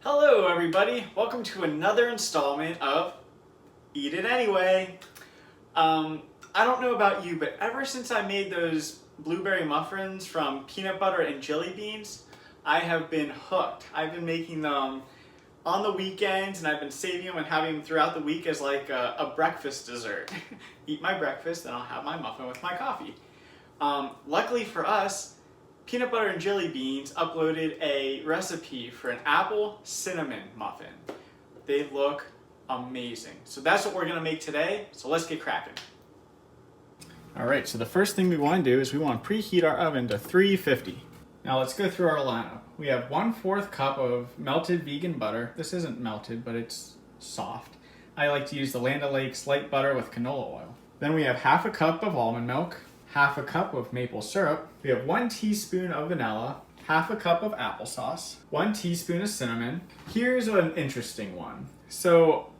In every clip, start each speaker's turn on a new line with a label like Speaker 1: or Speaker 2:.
Speaker 1: Hello everybody, welcome to another installment of Eat It Anyway. I don't know about you, but ever since I made those blueberry muffins from peanut butter and jelly beans, I have been hooked. I've been making them on the weekends and I've been saving them and having them throughout the week as like a breakfast dessert. Eat my breakfast and I'll have my muffin with my coffee. Luckily for us, Peanut Butter and Jelly Beans uploaded a recipe for an apple cinnamon muffin. They look amazing. So that's what we're gonna make today, so let's get cracking. All right, so the first thing we wanna do is we wanna preheat our oven to 350. Now let's go through our lineup. We have 1/4 cup of melted vegan butter. This isn't melted, but it's soft. I like to use the Land O'Lakes light butter with canola oil. Then we have 1/2 cup of almond milk, 1/2 cup of maple syrup. We have 1 teaspoon of vanilla, 1/2 cup of applesauce, 1 teaspoon of cinnamon. Here's an interesting one. So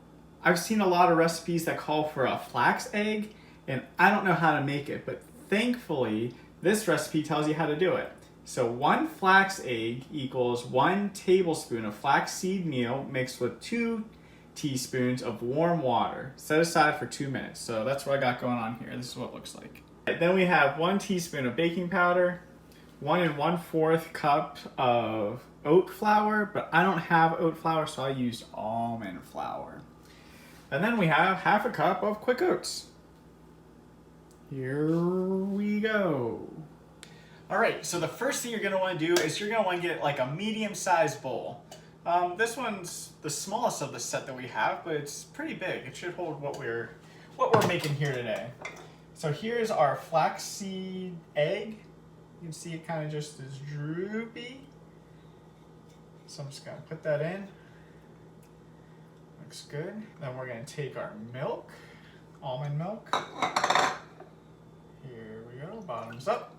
Speaker 1: I've seen a lot of recipes that call for a flax egg, and I don't know how to make it, but thankfully this recipe tells you how to do it. So 1 flax egg equals 1 tablespoon of flaxseed meal mixed with 2 teaspoons of warm water. Set aside for 2 minutes. So that's what I got going on here. This is what it looks like. Then we have 1 teaspoon of baking powder, 1 1/4 cup of oat flour, but I don't have oat flour, so I used almond flour. And then we have 1/2 cup of quick oats. Here we go. All right, so the first thing you're gonna wanna do is you're gonna wanna get like a medium-sized bowl. This one's the smallest of the set that we have, but it's pretty big. It should hold what we're making here today. So here's our flaxseed egg. You can see it kind of just is droopy. So I'm just gonna put that in. Looks good. Then we're gonna take our milk, almond milk. Here we go, bottoms up.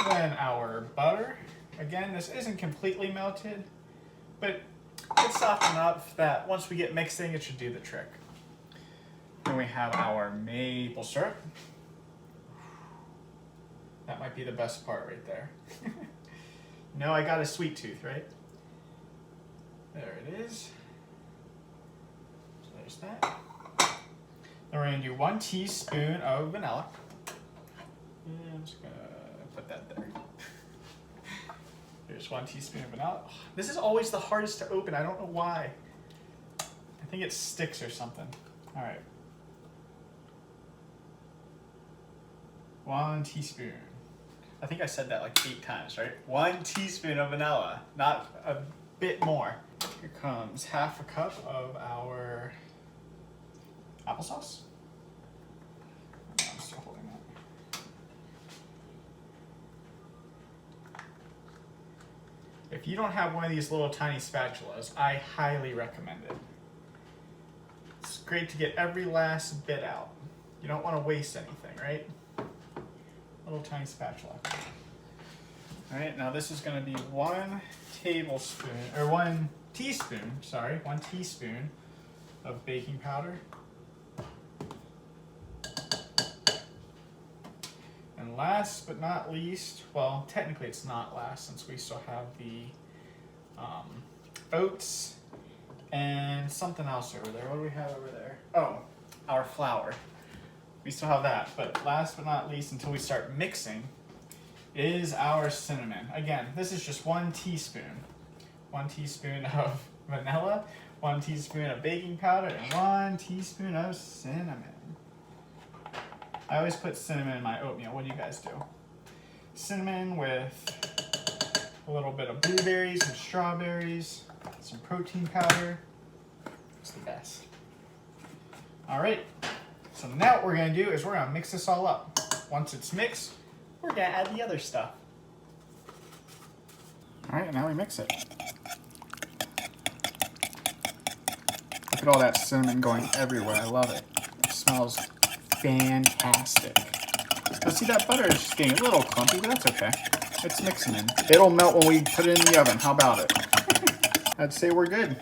Speaker 1: Then our butter. Again, this isn't completely melted, but it's soft enough that once we get mixing, it should do the trick. Then we have our maple syrup. That might be the best part right there. No, I got a sweet tooth, right? There it is. So there's that. Then we're gonna do 1 teaspoon of vanilla. And I'm just gonna put that there. Here's 1 teaspoon of vanilla. Oh, this is always the hardest to open. I don't know why. I think it sticks or something. All right. 1 teaspoon. I think I said that like 8 times, right? 1 teaspoon of vanilla, not a bit more. Here comes 1/2 cup of our applesauce. I'm still holding that. If you don't have one of these little tiny spatulas, I highly recommend it. It's great to get every last bit out. You don't want to waste anything, right? Little tiny spatula. All right, now this is going to be 1 teaspoon of baking powder. And last but not least, well, technically it's not last since we still have the oats and something else over there. What do we have over there? Oh, our flour. We still have that, but last but not least, until we start mixing, is our cinnamon. Again, this is just 1 teaspoon. 1 teaspoon of vanilla, 1 teaspoon of baking powder, and 1 teaspoon of cinnamon. I always put cinnamon in my oatmeal. What do you guys do? Cinnamon with a little bit of blueberries and strawberries, some protein powder. It's the best. All right. So now what we're gonna do is we're gonna mix this all up. Once it's mixed, we're gonna add the other stuff. All right, now we mix it. Look at all that cinnamon going everywhere. I love it. It smells fantastic. Now see, that butter is just getting a little clumpy, but that's okay. It's mixing in. It'll melt when we put it in the oven. How about it? I'd say we're good.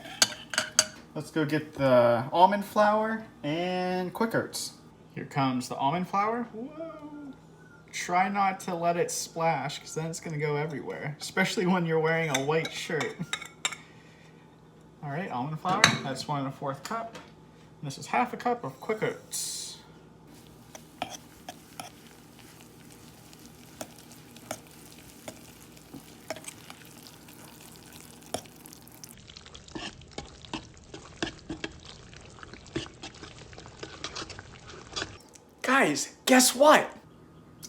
Speaker 1: Let's go get the almond flour and quick oats. Here comes the almond flour. Whoa.
Speaker 2: try not to let it splash because then it's going to go everywhere, especially when you're wearing a white shirt. All right, almond flour, that's 1 1/4 cup. And this is 1/2 cup of quick oats.
Speaker 1: Guys, guess what?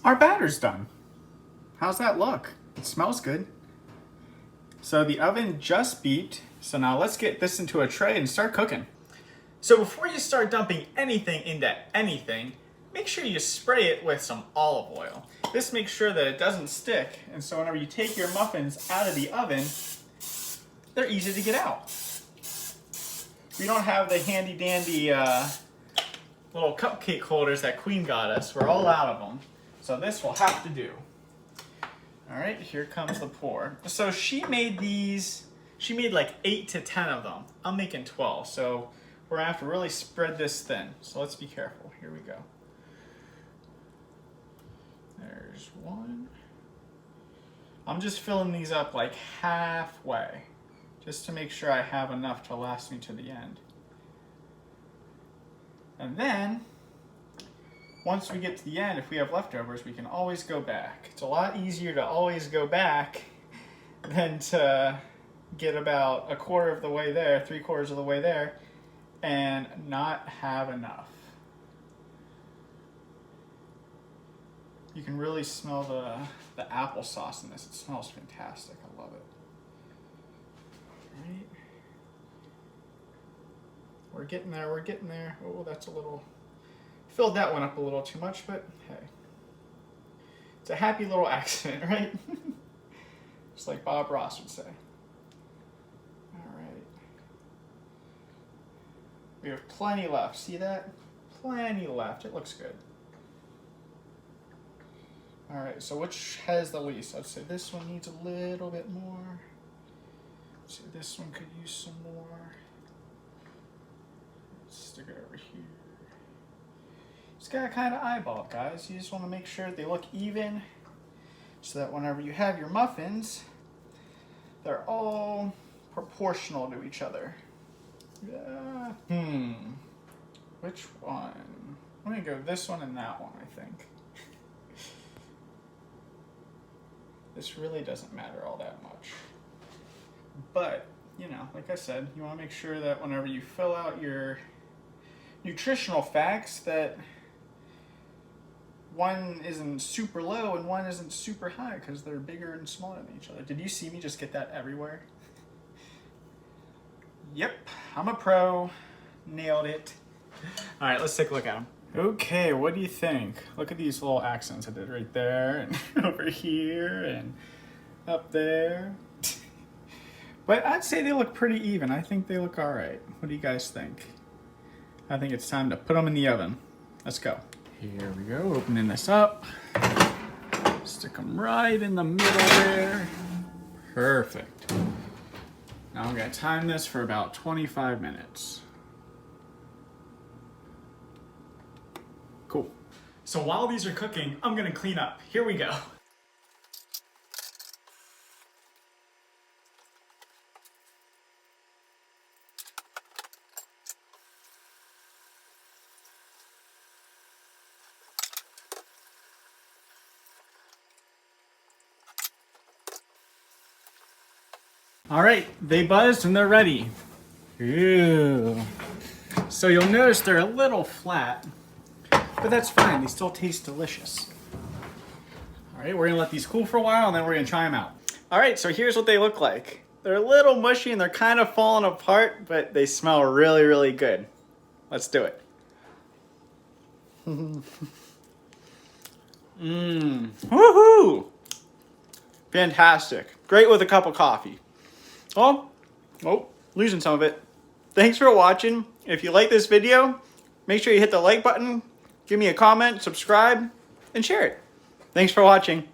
Speaker 2: Our batter's done. How's that look? It smells good. So the oven just beeped. So now let's get this into a tray and start cooking.
Speaker 1: So before you start dumping anything into anything, make sure you spray it with some olive oil. This makes sure that it doesn't stick, and so whenever you take your muffins out of the oven, they're easy to get out. We don't have the handy dandy little cupcake holders that Queen got us. We're all out of them. So this will have to do. All right, here comes the pour. So she made like 8 to 10 of them. I'm making 12, so we're gonna have to really spread this thin. So let's be careful. Here we go. There's one. I'm just filling these up like halfway, just to make sure I have enough to last me to the end. And then, once we get to the end, if we have leftovers, we can always go back. It's a lot easier to always go back than to get about 1/4 of the way there, 3/4 of the way there, and not have enough. You can really smell the applesauce in this. It smells fantastic. I love it. All right. We're getting there, we're getting there. Oh, that's a little, filled that one up a little too much, but hey. It's a happy little accident, right? Just like Bob Ross would say. All right. We have plenty left. See that? Plenty left. It looks good. All right, so which has the least? I'd say this one needs a little bit more. I'd say this one could use some more. Stick it over here. Just gotta kind of eyeball it, guys. You just want to make sure they look even so that whenever you have your muffins, they're all proportional to each other. Which one? I'm gonna go this one and that one, I think. This really doesn't matter all that much. But, you know, like I said, you want to make sure that whenever you fill out your nutritional facts that one isn't super low and one isn't super high because they're bigger and smaller than each other. Did you see me just get that everywhere? Yep, I'm a pro. Nailed it. All right, let's take a look at them. Okay, what do you think? Look at these little accents I did right there and over here and up there. But I'd say they look pretty even. I think they look all right. What do you guys think? I think it's time to put them in the oven. Let's go. Here we go, opening this up. Stick them right in the middle there. Perfect. Now I'm gonna time this for about 25 minutes. Cool. So while these are cooking, I'm gonna clean up. Here we go. All right, they buzzed and they're ready. Ew. So you'll notice they're a little flat, but that's fine. They still taste delicious. All right, we're gonna let these cool for a while and then we're gonna try them out. All right, so here's what they look like. They're a little mushy and they're kind of falling apart, but they smell really, really good. Let's do it. Woohoo! Fantastic. Great with a cup of coffee. Oh, losing some of it. Thanks for watching. If you like this video, make sure you hit the like button, give me a comment, subscribe, and share it. Thanks for watching.